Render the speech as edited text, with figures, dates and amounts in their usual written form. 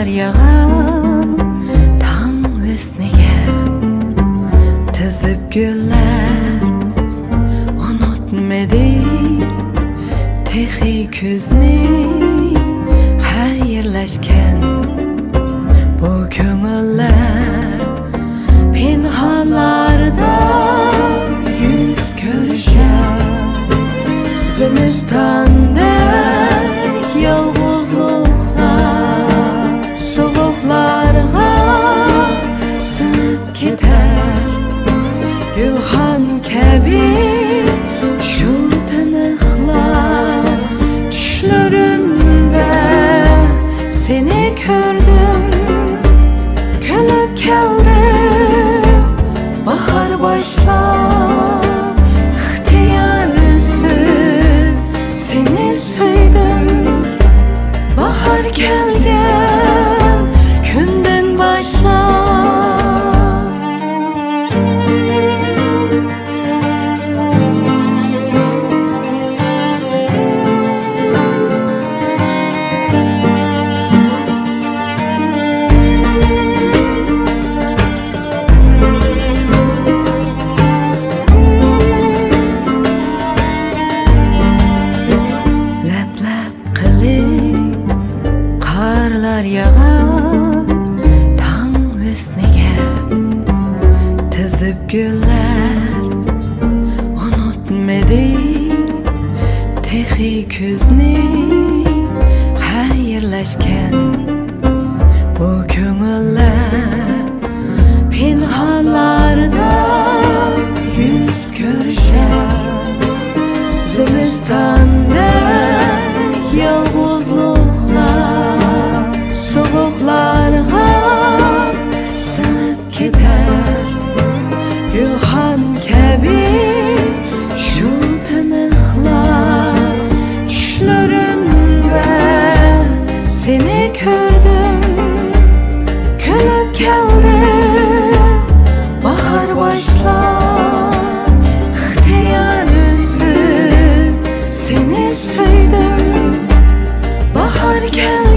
Karlar yağan tang üstüne tizip güller unutmadım tehi küzni hayırlaşken bu ko'ngillar pinhanlarda yüz görüşer zimistanda yolg'izliklar sovuqlarga sinib ketar gulxan kabi shu tiniqlar tushlarimda seni ko'rdim kulib keldim bahar başlab ixtiyorsiz seni sevdim bahar kelgan kundan başlab Karlar yağan tang üstüne tizip güller unutmadım tehi küzni hayırlaşken bu ko'ngillar pinhanlarda yüz görüşer zimistanda yolg'izliklar sovuqlarga sinib ketar gulxan kabi shu tiniqlar tushlarimda seni ko'rdim kulib keldim bahar başlab ixtiyorsiz seni sevdim bahar keldi